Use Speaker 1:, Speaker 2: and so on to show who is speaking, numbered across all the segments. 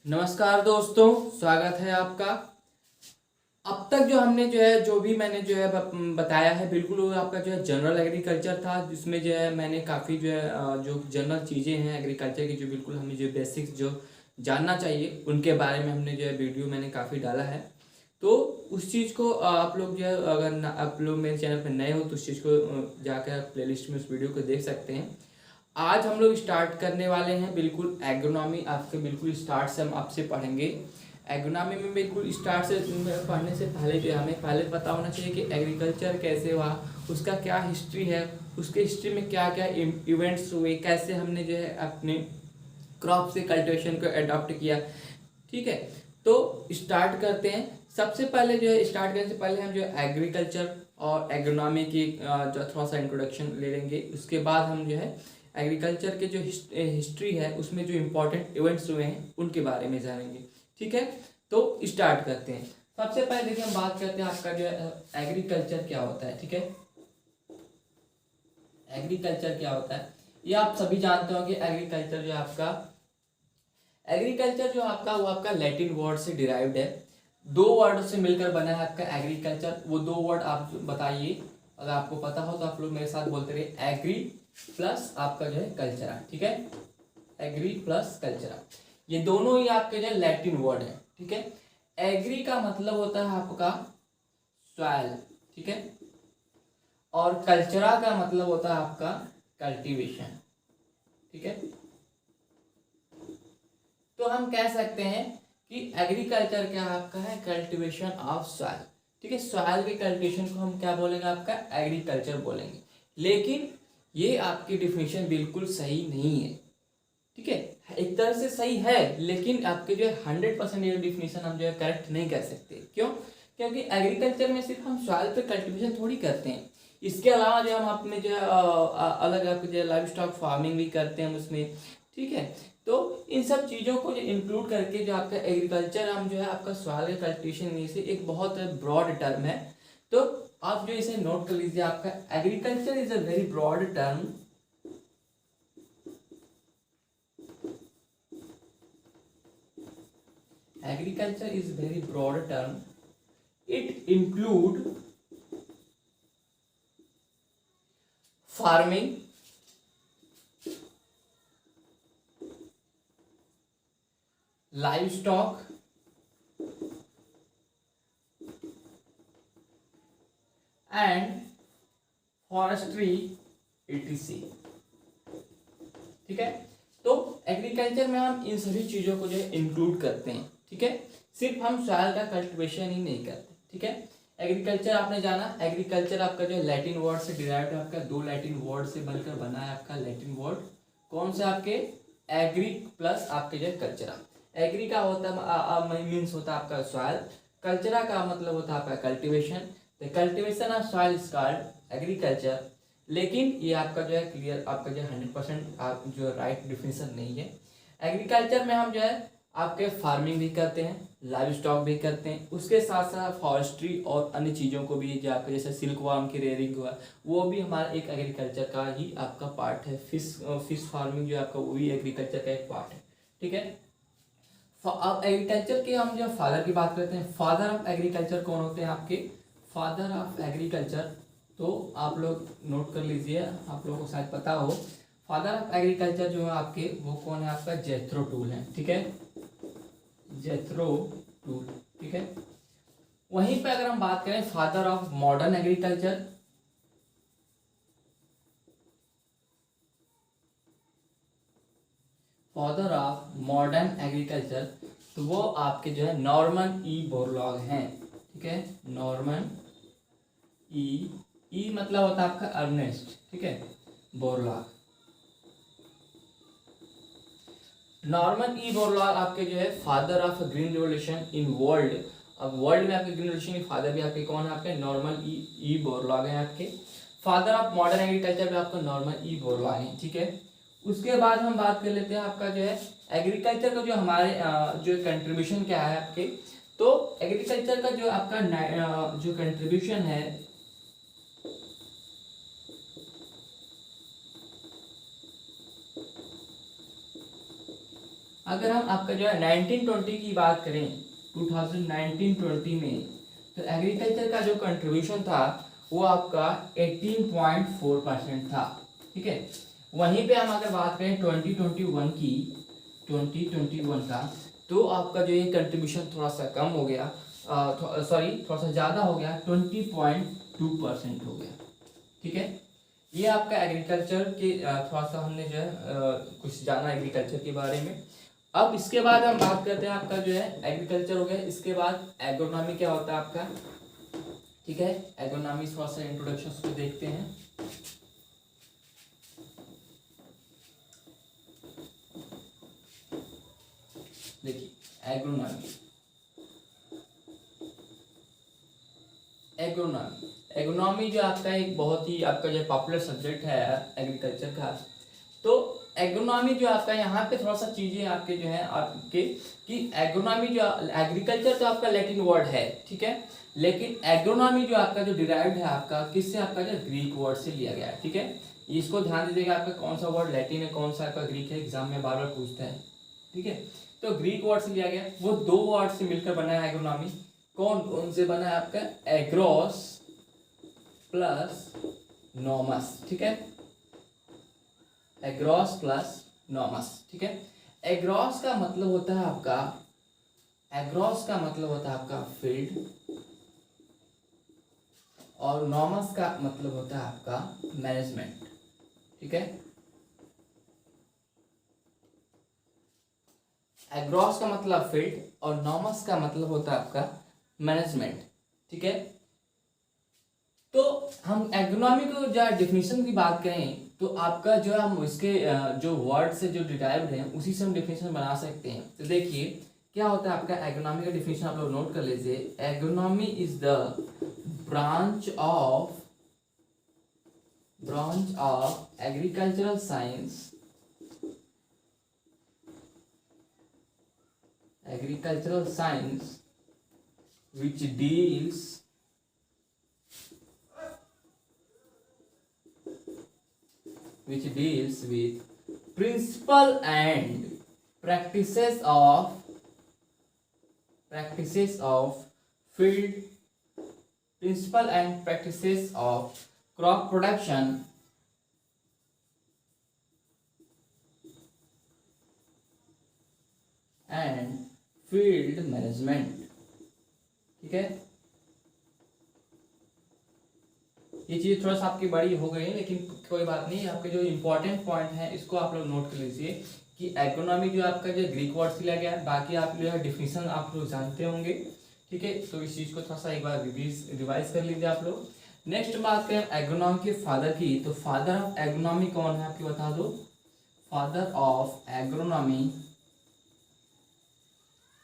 Speaker 1: नमस्कार दोस्तों, स्वागत है आपका। अब तक जो हमने जो भी मैंने बताया है, बिल्कुल वो आपका जनरल एग्रीकल्चर था, जिसमें मैंने काफ़ी जो जनरल चीज़ें हैं एग्रीकल्चर की, जो बिल्कुल हमें जो बेसिक्स जो जानना चाहिए उनके बारे में हमने वीडियो मैंने काफ़ी डाला है। तो उस चीज़ को आप लोग अगर आप लोग मेरे चैनल पर नए हो तो उस चीज़ को जाकर प्लेलिस्ट में उस वीडियो को देख सकते हैं। आज हम लोग स्टार्ट करने वाले हैं बिल्कुल एग्रोनॉमी, आपके बिल्कुल स्टार्ट से हम आपसे पढ़ेंगे। एग्रोनॉमी में बिल्कुल स्टार्ट से पढ़ने से पहले हमें पहले पता होना चाहिए कि एग्रीकल्चर कैसे हुआ, उसका क्या हिस्ट्री है, उसके हिस्ट्री में क्या क्या इवेंट्स हुए, कैसे हमने अपने क्रॉप से कल्टिवेशन को अडॉप्ट किया। ठीक है, तो स्टार्ट करते हैं। सबसे पहले स्टार्ट करने से पहले हम एग्रीकल्चर और एग्रोनॉमी की थोड़ा सा इंट्रोडक्शन ले लेंगे। उसके बाद हम एग्रीकल्चर के जो हिस्ट्री है उसमें जो इम्पोर्टेंट इवेंट्स हुए हैं उनके बारे में जानेंगे। ठीक है, तो स्टार्ट करते हैं। सबसे पहले देखिए हम बात करते हैं आपका एग्रीकल्चर क्या होता है। ठीक है, एग्रीकल्चर क्या होता है ये आप सभी जानते हो कि एग्रीकल्चर जो आपका वो आपका लैटिन वर्ड से डिराइव्ड है। दो वर्ड से मिलकर बना है आपका एग्रीकल्चर। वो दो वर्ड आप बताइए, अगर आपको पता हो तो आप लोग मेरे साथ बोलते रहिए। एग्री प्लस आपका कल्चरा। ठीक है, एग्री प्लस कल्चरा, ये दोनों ही आपके लैटिन वर्ड है। ठीक है, एग्री का मतलब होता है आपका सॉइल। ठीक है, और कल्चरा का मतलब होता है आपका कल्टीवेशन। ठीक है, तो हम कह सकते हैं कि एग्रीकल्चर क्या आपका है, कल्टीवेशन ऑफ सॉइल। ठीक है, सॉइल के कल्टीवेशन को हम क्या बोलेंगे, आपका एग्रीकल्चर बोलेंगे। लेकिन ये आपकी डिफिनेशन बिल्कुल सही नहीं है। ठीक है, एक तरह से सही है, लेकिन आपके 100% ये डिफिनेशन हम करेक्ट नहीं कर सकते। क्यों? क्योंकि एग्रीकल्चर में सिर्फ हम सॉइल पे कल्टीवेशन थोड़ी करते हैं। इसके अलावा हम अपने अलग आपके लाइव स्टॉक फार्मिंग भी करते हैं उसमें। ठीक है, तो इन सब चीज़ों को इंक्लूड करके जो आपका एग्रीकल्चर हम आपका सॉइल कल्टीवेशन में से एक बहुत ब्रॉड टर्म है। तो आप इसे नोट कर लीजिए, आपका agriculture is a very broad term. Agriculture is very broad term. It include farming, livestock, and forestry etc. ठीक है, तो एग्रीकल्चर में हम इन सभी चीज़ों को इंक्लूड करते हैं। ठीक है, सिर्फ हम सॉइल का कल्टीवेशन ही नहीं करते। ठीक है, एग्रीकल्चर आपने जाना, एग्रीकल्चर आपका लैटिन वर्ड से डिराइव्ड है, आपका दो लैटिन वर्ड से बनकर बना है। आपका लैटिन वर्ड कौन से, आपके एग्री प्लस आपके कल्चरा। एग्री का होता मीन्स होता है आपका सॉइल, कल्चरा का मतलब होता है आपका cultivation. The cultivation of soil is called agriculture. लेकिन ये आपका क्लियर, आपका 100% आप राइट डिफिनेशन नहीं है। एग्रीकल्चर में हम आपके फार्मिंग भी करते हैं, लाइव स्टॉक भी करते हैं, उसके साथ साथ फॉरेस्ट्री और अन्य चीज़ों को भी आपके जैसे सिल्क वार्म की रेयरिंग हुआ, वो भी हमारा एक एग्रीकल्चर का ही आपका पार्ट है। फिश फार्मिंग आपका वो भी एग्रीकल्चर का एक पार्ट है। ठीक है, अब एग्रीकल्चर के हम फादर की बात करते हैं। फादर ऑफ एग्रीकल्चर कौन होते हैं आपके? फादर ऑफ एग्रीकल्चर, तो आप लोग नोट कर लीजिए, आप लोगों को शायद पता हो। फादर ऑफ एग्रीकल्चर जो है आपके, वो कौन है? आपका जेथरो टूल है। ठीक है, जेथरो टूल। ठीक है, वहीं पे अगर हम बात करें father of modern agriculture, father of modern agriculture, तो वो आपके नॉर्मन ई बोरलॉग हैं। ठीक है, नॉर्मन ई मतलब होता है आपका अर्नेस्ट। ठीक है, बोरलॉग, नॉर्मन ई बोरलॉग आपके father of green revolution in world. अब वर्ल्ड में आपके ग्रीन रिवोल्यूशन के फादर भी आपके कौन है? आपके नॉर्मन ई बोरलॉग हैं। आपके फादर ऑफ मॉडर्न एग्रीकल्चर भी आपका नॉर्मन ई बोरलॉग है। ठीक है, उसके बाद हम बात कर लेते हैं आपका एग्रीकल्चर का हमारे कंट्रीब्यूशन क्या है आपके। तो एग्रीकल्चर का आपका कंट्रीब्यूशन है, अगर हम आपका जो है 1920 की बात करें, 2019-20 में, तो एग्रीकल्चर का जो कंट्रीब्यूशन था वो आपका 18.4% था। ठीक है, वहीं पे हम अगर बात करें 2021 की, 2021 का, तो आपका जो ये कंट्रीब्यूशन थोड़ा सा कम हो गया, सॉरी थोड़ा सा ज़्यादा हो गया, 20.2% हो गया। ठीक है, ये आपका एग्रीकल्चर के थोड़ा सा हमने जो है कुछ जाना एग्रीकल्चर के बारे में। अब इसके बाद हम बात करते हैं आपका जो है एग्रीकल्चर हो गया, इसके बाद एग्रोनॉमी क्या होता है आपका। ठीक है, एग्रोनॉमी थोड़ा सा इंट्रोडक्शन को देखते हैं। देखिए एग्रोनॉमी, एग्रोनॉमी जो आपका एक बहुत ही आपका जो पॉपुलर सब्जेक्ट है एग्रीकल्चर का। तो एग्रोनॉमी जो आपका यहाँ पे थोड़ा सा चीजें आपके जो है आपके कि एग्रोनॉमी जो एग्रीकल्चर तो आपका लैटिन वर्ड है, ठीक है, लेकिन एग्रोनॉमी जो आपका जो डिराइव्ड है आपका किससे, आपका जो ग्रीक वर्ड से लिया गया है। ठीक है, इसको ध्यान दीजिएगा, आपका कौन सा वर्ड लैटिन है, कौन सा आपका ग्रीक है, एग्जाम में बार बार पूछता है। ठीक है, तो ग्रीक वर्ड से लिया गया, वो दो वर्ड से मिलकर बना है एग्रोनॉमी। कौन कौन से बना है आपका, एग्रोस प्लस नॉमस। ठीक है, एग्रोस प्लस नॉमस। ठीक है, एग्रोस का मतलब होता है आपका, एग्रोस का मतलब होता है आपका फील्ड, और नॉमस का मतलब होता है आपका मैनेजमेंट। ठीक है, एग्रोस का मतलब फील्ड और नॉमस का मतलब होता है आपका मैनेजमेंट। ठीक है, तो हम एग्रोनॉमी को जो डेफिनेशन की बात करें तो आपका जो हम इसके जो वर्ड से जो डिराइव्ड है उसी से हम डेफिनेशन बना सकते हैं। तो देखिए क्या होता है आपका एग्रोनॉमी का डेफिनेशन, आप लोग नोट कर लीजिए। Agronomy is the branch of agricultural science, agricultural science which deals with principle and practices of field, principle and practices of crop production and field management. ठीक है, ये चीज थोड़ा सा आपकी बड़ी हो गई है लेकिन कोई बात नहीं, आपके जो इंपॉर्टेंट पॉइंट है इसको आप लोग नोट कर लीजिए कि एग्रोनॉमी जो आपका जो ग्रीक वर्ड से लिया गया है, बाकी आप जो है डिफिनेशन आप लोग जानते होंगे। ठीक है, तो इस चीज को थोड़ा सा एक बार रिवाइज कर लीजिए आप लोग। नेक्स्ट बात करें एग्रोनॉमी के फादर की, तो फादर ऑफ एग्रोनॉमी कौन है आपको बता दो। फादर ऑफ एग्रोनॉमी,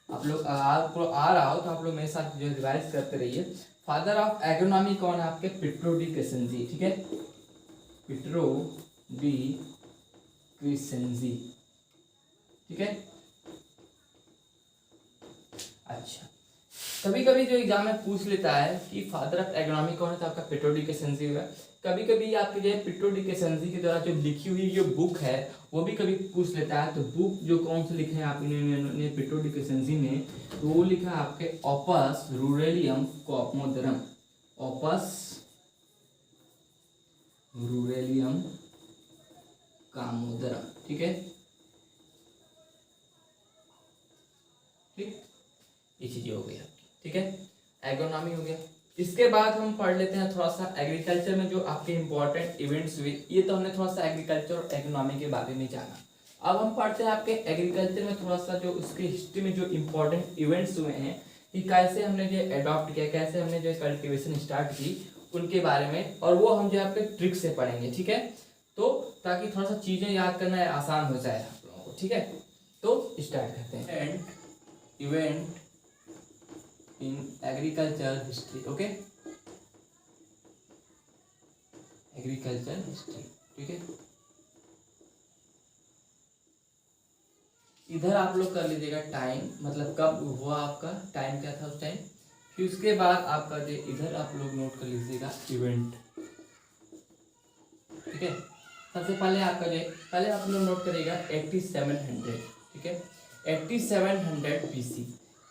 Speaker 1: आप लोग आपको आ रहा हो तो आप लोग मेरे साथ जो रिवाइज करते रहिए। फादर ऑफ एग्रोनॉमी कौन है आपके, पिट्रो डी क्रेसेंजी। ठीक है, पिट्रो डी क्रेसेंजी। ठीक है, अच्छा, कभी कभी जो एग्जाम में पूछ लेता है कि फादर ऑफ एग्रोनॉमी कौन है, तो आपका पिट्रो डी क्रेसेंजी होगा। कभी कभी आपके जो है पिट्रो डी क्रेसेंजी के द्वारा जो लिखी हुई जो बुक है वो भी कभी पूछ लेता है। तो बुक जो कौन से लिखे हैं आपने पिट्रो डी क्रेसेंजी ने, तो वो लिखा है आपके ऑपस रूरेलियम कॉस्मोडरम, ऑपस रूरेलियम कामोदरम। ठीक है, ठीक, ये चीजें हो गई आपकी। ठीक है, एग्रोनॉमी हो गया। इसके बाद हम पढ़ लेते हैं थोड़ा सा एग्रीकल्चर में जो आपके इंपॉर्टेंट इवेंट्स हुए। ये तो हमने थोड़ा सा एग्रीकल्चर और इकोनॉमी के बारे में जाना। अब हम पढ़ते हैं आपके एग्रीकल्चर में थोड़ा सा जो उसके हिस्ट्री में जो इंपॉर्टेंट इवेंट्स हुए हैं कि कैसे हमने जो अडॉप्ट किया, कैसे हमने जो कल्टिवेशन स्टार्ट की, उनके बारे में, और वो हम जो आपके ट्रिक से पढ़ेंगे। ठीक है, तो ताकि थोड़ा सा चीजें याद करना आसान हो जाए आप लोगों को। ठीक है, तो स्टार्ट करते हैं। And event in agriculture history. Okay, agriculture history. ठीक है, इधर आप लोग कर लीजिएगा टाइम, मतलब कब हुआ आपका, टाइम क्या था उस टाइम। फिर उसके बाद आपका जो इधर आप लोग नोट कर लीजिएगा इवेंट। ठीक है, सबसे पहले आपका जो पहले आप लोग नोट करिएगा 8700। ठीक है, 8700 BC।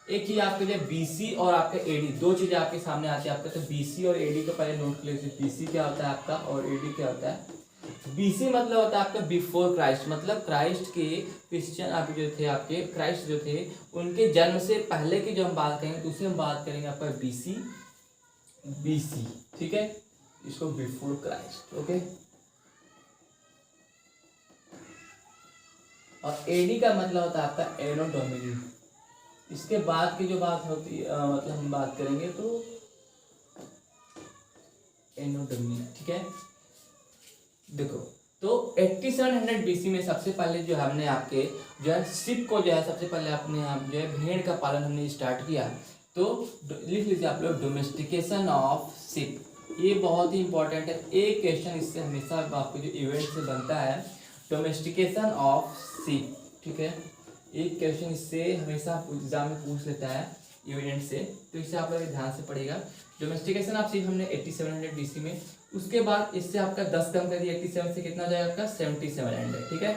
Speaker 1: एक चीज आपके जो BC और आपका AD, दो चीजें आपके सामने आती है आपका, तो BC और AD को पहले नोट कर लीजिए। BC क्या होता है आपका और AD क्या होता है। BC मतलब होता है आपका बिफोर क्राइस्ट, मतलब क्राइस्ट के क्रिश्चियन आप जो थे आपके क्राइस्ट जो थे उनके जन्म से पहले की जो हम बात करेंगे तो उसे हम बात करेंगे आपका BC, ठीक है, इसको बिफोर क्राइस्ट, ओके। और AD का मतलब होता है आपका एनो डोमिनी। इसके बाद की जो बात होती है मतलब हम बात करेंगे तो एनो डोमिनी, ठीक है। देखो तो 8700 BC में सबसे पहले जो हमने आपके जो है शिप को जो है सबसे पहले अपने आप जो है भेड़ का पालन हमने स्टार्ट किया। तो लिख लीजिए आप लोग डोमेस्टिकेशन ऑफ शिप, ये बहुत ही इंपॉर्टेंट है। एक क्वेश्चन इससे हमेशा आपको जो इवेंट से बनता है, डोमेस्टिकेशन ऑफ शिप, ठीक है। एक क्वेश्चन इससे हमेशा एग्जाम में पूछ लेता है इवेंट से, तो इसे आप लोग ध्यान से पढ़ेगा। डोमेस्टिकेशन ऑफ शिप हमने 8700 BC में, उसके बाद इससे आपका 10 कम कर दिया, 87 से कितना जाएगा आपका 7700, ठीक है।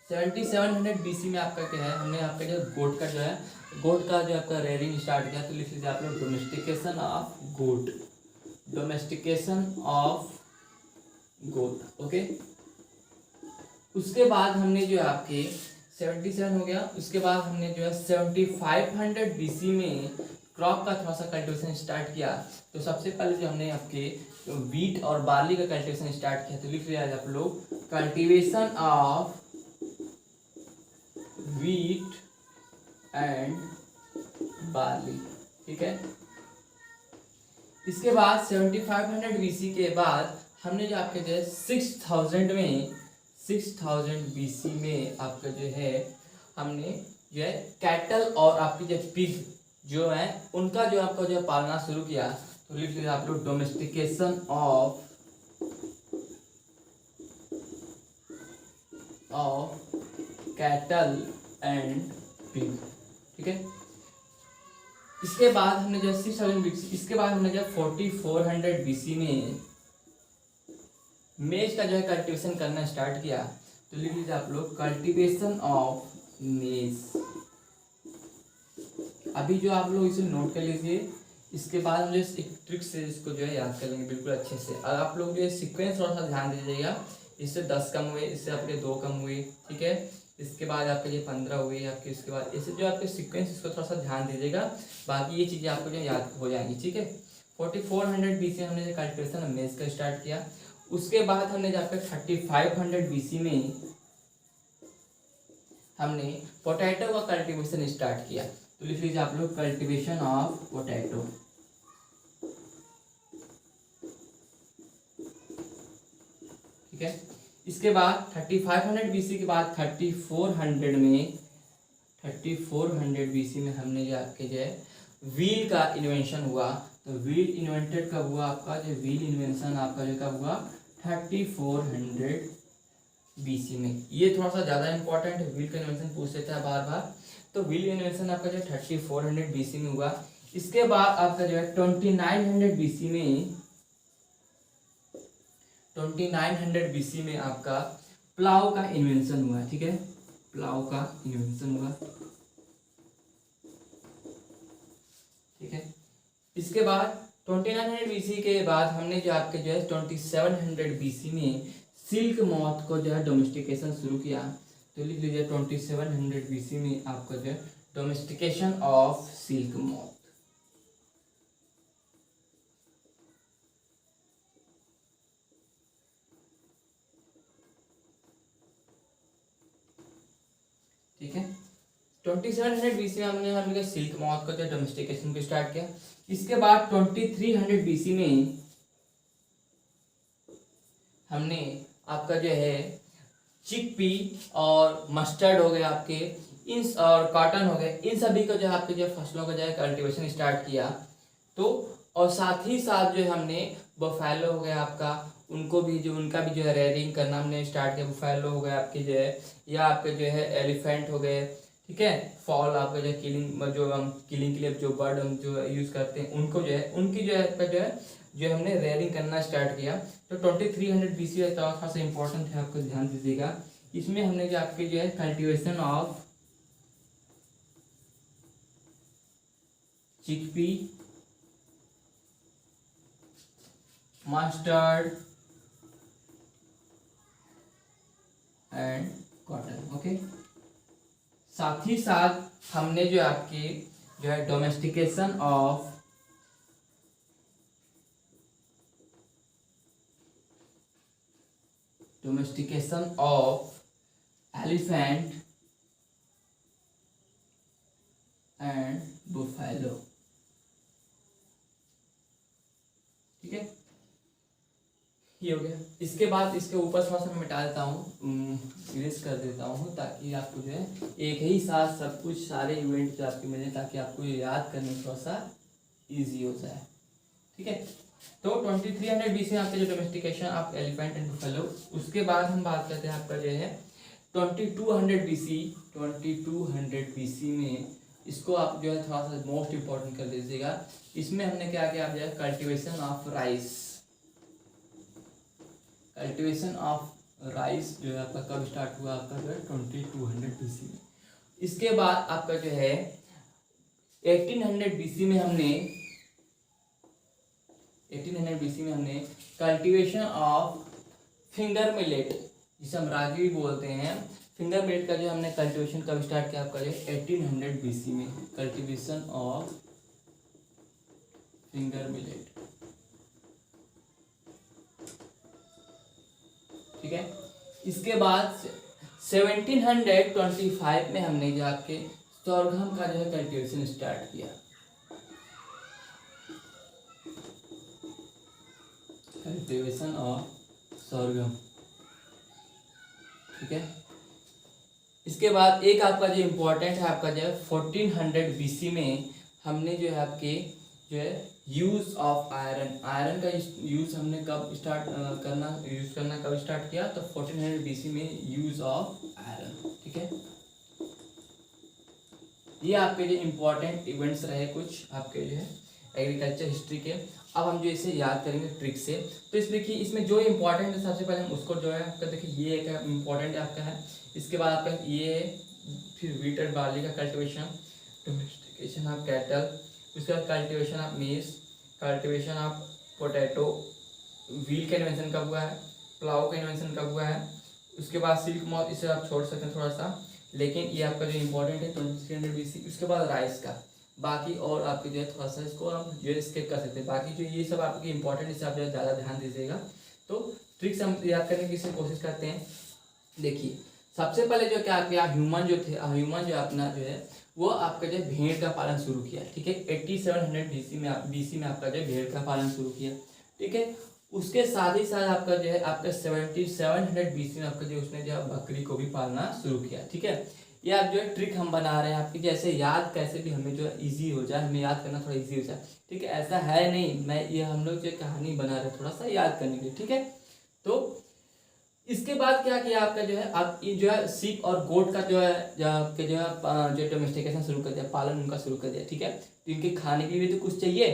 Speaker 1: 7700 BC में आपका क्या है, हमने आपका जो गोट का जो है गोट का जो आपका रेयरिंग स्टार्ट किया। तो लिख लीजिए आप लोग domestication of goat, domestication of goat, okay. उसके बाद हमने जो है आपके 77 हो गया, उसके बाद हमने जो है 7500 BC में क्रॉप का थोड़ा सा कल्टीवेशन स्टार्ट किया। तो सबसे पहले जो हमने आपके व्हीट और बार्ली का कल्टीवेशन स्टार्ट किया। तो लिख लिया आप लोग cultivation of wheat and barley, ठीक है। इसके बाद 7500 BC के बाद हमने जो आपके जो है 6000 BC में आपका जो है हमने जो है कैटल और आपकी जो पिग जो है उनका जो आपका जो पालना शुरू किया। तो लिख लीजिए आप लोग domestication of cattle and pig, ठीक है। इसके बाद हमने जो 6000 BC, इसके बाद हमने जो 4400 BC में मेज का जो है कल्टीवेशन करना स्टार्ट किया। तो लिख लीजिए आप लोग कल्टीवेशन ऑफ मेज। अभी जो आप लोग इसे नोट कर लीजिए, इसके बाद हम जो एक ट्रिक से इसको जो है याद कर लेंगे बिल्कुल अच्छे से। और आप लोग जो है सीक्वेंस थोड़ा सा ध्यान दीजिएगा, इससे 10 कम हुए, इससे आपके 2 कम हुए, ठीक है। इसके बाद आपके ये 15 हुए आपके, इसके बाद इससे जो आपके सीक्वेंस इसको थोड़ा सा ध्यान दीजिएगा, बाकी ये चीज़ें आपको जो याद हो जाएंगी, ठीक है। 4400 BC हमने जो कल्टीवेशन मेज का स्टार्ट किया। उसके बाद हमने जो आपका 3500 BC में हमने पोटैटो का कल्टीवेशन स्टार्ट किया। तो लिख लीजिए आप लोग कल्टीवेशन ऑफ पोटैटो, ठीक है। इसके बाद 3500 BC के बाद 3400 BC में हमने जो आपके जो है व्हील का इन्वेंशन हुआ। तो व्हील इन्वेंटेड कब हुआ आपका, जो व्हील इन्वेंशन आपका जो कब हुआ 3400 BC में। ये थोड़ा सा ज़्यादा इंपॉर्टेंट है, व्हील का इन्वेंशन पूछ लेता है बार बार। तो व्हील इन्वेंशन आपका जो 3400 BC में हुआ। इसके बाद आपका जो है 2900 BC में 2900 BC में आपका प्लाव का इन्वेंशन हुआ, ठीक है। प्लाव का इन्वेंशन हुआ, ठीक है। इसके बाद 2900 BC के बाद हमने जो आपके जो है 2700 BC में सिल्क मॉथ को जो है डोमेस्टिकेशन शुरू किया। तो लिख लीजिए 2700 BC में आपका जो है डोमेस्टिकेशन ऑफ सिल्क मॉथ, ठीक है। 2700 BC में हमने सिल्क मॉथ का जो डोमेस्टिकेशन को स्टार्ट किया। इसके बाद 2300 BC में हमने आपका जो है चिकपी और मस्टर्ड हो गए आपके, इन और कॉटन हो गए, इन सभी को जो है आपके जो फसलों का जो है कल्टीवेशन स्टार्ट किया। तो और साथ ही साथ जो हमने बफेलो हो गया आपका, उनको भी जो उनका भी जो है रेयरिंग करना हमने स्टार्ट किया। बफेलो हो गए आपके जो है, या आपके जो है एलिफेंट हो गए, ठीक है। फॉल आपका जो किलिंग जो हम किलिंग के लिए जो बर्ड हम जो यूज़ करते हैं उनको जो है उनकी जो है जो हमने रेयरिंग करना स्टार्ट किया। तो 2300 BC थोड़ा सा इंपॉर्टेंट है, आपको ध्यान दीजिएगा। इसमें हमने जो आपके जो है cultivation of chickpea, mustard and cotton. Okay, साथ ही साथ हमने जो आपके जो है domestication of elephant and buffalo. ठीक है, ये हो गया। इसके बाद इसके ऊपर थोड़ा सा मैं मिटा देता हूँ, इरेज कर देता हूँ, ताकि आपको जो है एक ही साथ सब कुछ सारे इवेंट जो आपके मिले, ताकि आपको ये याद करने में थोड़ा सा इजी हो जाए। ठीक है, तो 2300 BC में आपका जो domestication of elephant and buffalo. उसके बाद हम बात करते हैं आपका जो है 2200 BC में, इसको आप जो है थोड़ा सा मोस्ट इम्पोर्टेंट कर दीजिएगा। इसमें हमने क्या किया, आप जो है कल्टीवेशन ऑफ राइस जो है आपका कब स्टार्ट हुआ, आपका जो है 2200 BC में। इसके बाद आपका जो है 1800 BC में हमने कल्टीवेशन ऑफ फिंगर मिलेट, जिसे हम रागी भी बोलते हैं, फिंगर मिलेट का जो हमने कल्टीवेशन कब स्टार्ट किया, आपका जो 1800 BC में, कल्टीवेशन ऑफ फिंगर मिलेट। ठीक है, इसके बाद 1725 में हमने जो आपके सोरघम का जो है कल्टीवेशन स्टार्ट किया। Cultivation of सोरघम। ठीक है, इसके बाद एक आपका जो इम्पोर्टेंट है, आपका जो है 1400 BC में हमने जो है आपके जो है यूज ऑफ आयरन का यूज हमने कब करना कब स्टार्ट किया, तो 1400 BC में यूज ऑफ आयरन। ठीक है, ये आपके जो इम्पोर्टेंट इवेंट्स रहे कुछ आपके जो है एग्रीकल्चर हिस्ट्री के। अब हम जो इसे याद करेंगे ट्रिक से, तो इस देखिए इसमें जो इम्पोर्टेंट है सबसे पहले हम उसको जो है आपका देखिए ये एक इम्पोर्टेंट आपका है। इसके बाद आपका ये है, फिर व्हीट एंड बार्ली का कल्टीवेशन, डोमेस्टिकेशन ऑफ कैटल, उसके बाद कल्टीवेशन ऑफ मेज, कल्टीवेशन ऑफ पोटैटो, व्हील का इन्वेंशन कब हुआ है, प्लाव का इन्वेंशन कब हुआ है, उसके बाद सिल्क मॉथ, इसे आप छोड़ सकते हैं थोड़ा सा, लेकिन ये आपका जो इम्पोर्टेंट है 2300 BC। उसके बाद राइस का, बाकी और आपके जो है थोड़ा सा इसको आप जो है स्किप कर सकते हैं, बाकी जो ये सब आपके इम्पोर्टेंट, इसे आप जो है ज़्यादा ध्यान दीजिएगा। तो ट्रिक्स हम याद करने की कोशिश करते हैं। देखिए सबसे पहले जो क्या किया, ह्यूमन जो अपना जो है वो आपका जो भेड़ का पालन शुरू किया। ठीक है, 8700 BC में आपका जो भेड़ का पालन शुरू किया। ठीक है, उसके साथ ही साथ आपका जो है आपका 7700 BC में आपका जो उसने जो बकरी को भी पालना शुरू किया। ठीक है, ये आप जो है ट्रिक हम बना रहे हैं आपकी, जैसे याद कैसे भी हमें जो है ईजी हो जाए, हमें याद करना थोड़ा ईजी हो जाए। ठीक है, ऐसा है नहीं, मैं ये हम लोग जो कहानी बना रहे हैं थोड़ा सा याद करने के लिए। ठीक है, तो इसके बाद क्या किया आपका जो है, आप ये जो है सीप और गोट का जो है आपके जो है जो डोमेस्टिकेशन शुरू कर दिया, पालन उनका शुरू कर दिया। ठीक है, तो इनके खाने के लिए तो कुछ चाहिए,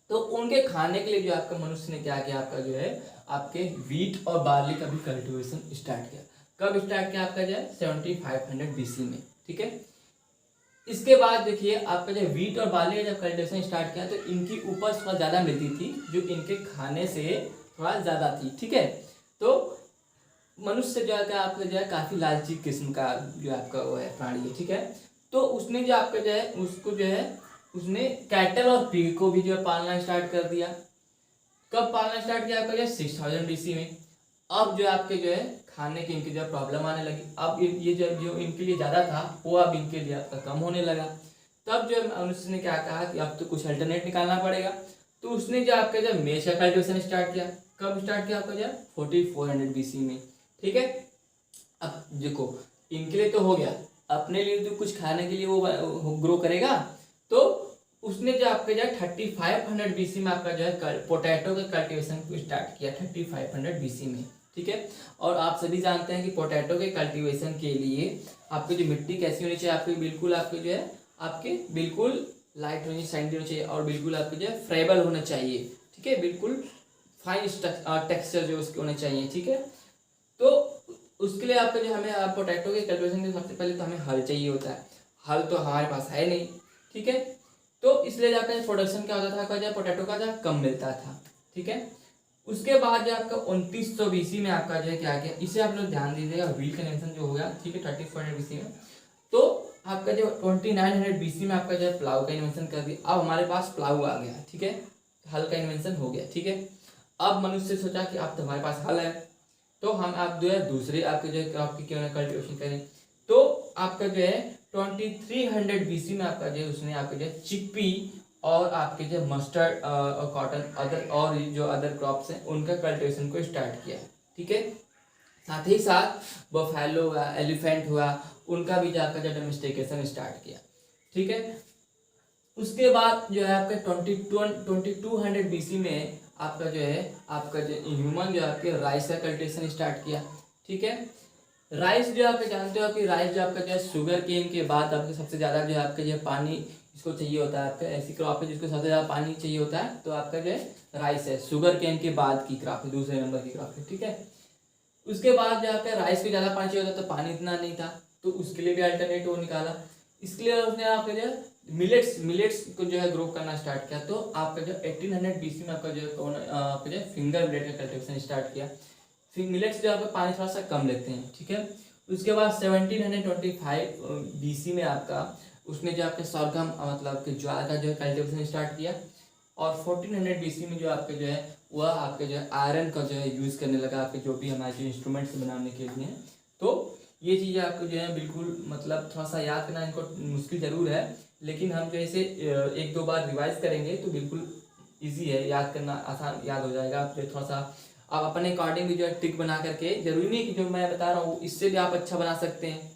Speaker 1: तो उनके खाने के लिए जो आपका मनुष्य ने क्या किया, आपका जो है आपके व्हीट और बार्ली का भी कल्टीवेशन स्टार्ट किया। कब स्टार्ट किया, आपका जो है 7500 BC में। ठीक है, इसके बाद देखिए आपका जो व्हीट और बार्ली का जब कल्टीवेशन स्टार्ट किया, तो इनकी उपज थोड़ा ज़्यादा मिलती थी, जो इनके खाने से थोड़ा ज़्यादा थी। ठीक है, तो मनुष्य जो है आपका जो है काफ़ी लालची किस्म का जो आपका वो है प्राणी है। ठीक है, तो उसने जो आपका जो है उसको जो है उसने कैटल और पिग को भी जो है पालना स्टार्ट कर दिया। कब पालना स्टार्ट किया, आपका जो है 6000 BC में। अब जो आपके जो है खाने की इनकी जो प्रॉब्लम आने लगी, अब ये जो इनके लिए ज़्यादा था वो अब इनके लिए आपका कम होने लगा। तब जो मनुष्य ने क्या कहा कि अब तो कुछ अल्टरनेट निकालना पड़ेगा, तो उसने जो आपका जो मेज का कल्टीवेशन स्टार्ट किया। कब स्टार्ट किया, आपका जो है 4400 BC में। ठीक है, अब देखो इनके लिए तो हो गया, अपने लिए तो कुछ खाने के लिए वो ग्रो करेगा, तो उसने जो आपके जो है 3500 BC में आपका जो है पोटैटो के कल्टीवेशन को स्टार्ट किया, 3500 BC में। ठीक है, और आप सभी जानते हैं कि पोटैटो के कल्टीवेशन के लिए आपकी जो मिट्टी कैसी होनी चाहिए, आपकी बिल्कुल आपके जो है आपके बिल्कुल लाइट होनी सैंडी होनी चाहिए, और बिल्कुल आपके जो है फ्रेबल होना चाहिए। ठीक है, बिल्कुल फाइन टेक्सचर जो उसके होने चाहिए। ठीक है, तो उसके लिए आपका जो हमें पोटैटो के कल्टीवेशन के सबसे पहले तो हमें हल चाहिए होता है, हल तो हमारे पास है नहीं। ठीक है, तो इसलिए जो आपका प्रोडक्शन क्या होता था, आपका जो पोटैटो का जो कम मिलता था। ठीक है, उसके बाद जो आपका 2900 BC में आपका जो है क्या किया, इसे आप लोग ध्यान दीजिएगा, व्हील का इन्वेंशन जो हो गया। ठीक है, 3400 BC में, तो आपका जो 2900 BC में आपका जो है प्लाऊ का इन्वेंशन कर दिया। अब हमारे पास प्लाऊ आ गया। ठीक है, हल का इन्वेंशन हो गया। ठीक है, अब मनुष्य सोचा कि अब तो हमारे पास हल है, तो हम आप जो है दूसरे आपके जो है क्रॉप की क्यों ना कल्टिवेशन करें। तो आपका जो है 2300 BC में आपका जो है उसने आपके जो है चिकपी और आपके जो मस्टर्ड और कॉटन अदर और जो अदर क्रॉप्स हैं उनका कल्टिवेशन को स्टार्ट किया। ठीक है, साथ ही साथ बफेलो हुआ, एलिफेंट हुआ, उनका भी जाकर जो डोमेस्टिकेशन स्टार्ट किया। ठीक है, उसके बाद जो है आपके 2200 BC में आपका जो है आपका जो ह्यूमन जो आपके राइस का कल्टिवेशन स्टार्ट किया। ठीक है, राइस जो आप जानते हो कि राइस जो आपका जो है शुगर केन के बाद आपके सबसे ज़्यादा जो है आपका जो है पानी इसको चाहिए होता है। आपका ऐसी क्रॉप है जिसको सबसे ज़्यादा पानी चाहिए होता है, तो आपका जो है राइस है, शुगर केन के बाद की क्रॉप है, दूसरे नंबर की क्रॉप है। ठीक है, उसके बाद जो आपका राइस को ज़्यादा पानी चाहिए होता है, तो पानी इतना नहीं था, तो उसके लिए भी अल्टरनेटिव वो निकाला। इसके लिए उसने आपका जो है मिलेट्स को जो है ग्रो करना स्टार्ट किया। तो आपका जो 1800 BC में आपका जो है आपका जो है फिंगर मिलेट का कल्टिवेशन स्टार्ट किया। फिर मिलेट्स जो आपका पानी थोड़ा सा कम लेते हैं। ठीक है, उसके बाद 1725 BC में आपका उसने जो आपके sorghum मतलब के ज्वार का जो है कल्टिवेशन स्टार्ट किया। और 1400 BC में जो आपके जो है वह आपके जो है आयरन का जो है यूज़ करने लगा, आपके जो भी हमारे जो इंस्ट्रूमेंट्स बनाने के लिए। तो ये चीज़ें आपको जो है बिल्कुल मतलब थोड़ा सा याद करना इनको मुश्किल ज़रूर है, लेकिन हम जो इसे एक दो बार रिवाइज करेंगे तो बिल्कुल ईजी है, याद करना आसान, याद हो जाएगा। आप जो थोड़ा सा आप अपने अकॉर्डिंग भी जो है ट्रिक बना करके, जरूरी नहीं कि जो मैं बता रहा हूँ इससे भी आप अच्छा बना सकते हैं,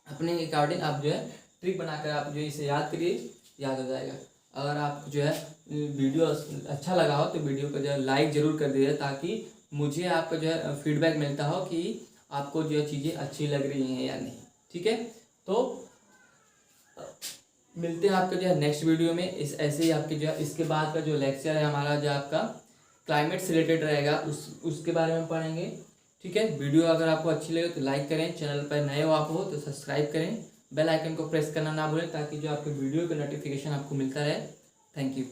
Speaker 1: अपने अकॉर्डिंग आप जो है ट्रिक बनाकर आप जो इसे याद करिए, याद हो जाएगा। अगर आप जो है वीडियो अच्छा लगा हो तो वीडियो को जो है लाइक ज़रूर कर दीजिए, ताकि मुझे आपका जो है फीडबैक मिलता हो कि आपको जो है चीज़ें अच्छी लग रही हैं या नहीं। ठीक है, तो मिलते हैं आपके जो है नेक्स्ट वीडियो में। इस ऐसे ही आपके जो है इसके बाद का जो लेक्चर है हमारा जो आपका क्लाइमेट से रिलेटेड रहेगा, उसके बारे में पढ़ेंगे। ठीक है, वीडियो अगर आपको अच्छी लगे तो लाइक करें, चैनल पर नए हो आप हो तो सब्सक्राइब करें, बेल आइकन को प्रेस करना ना भूलें ताकि जो आपके वीडियो का नोटिफिकेशन आपको मिलता रहे। Thank you.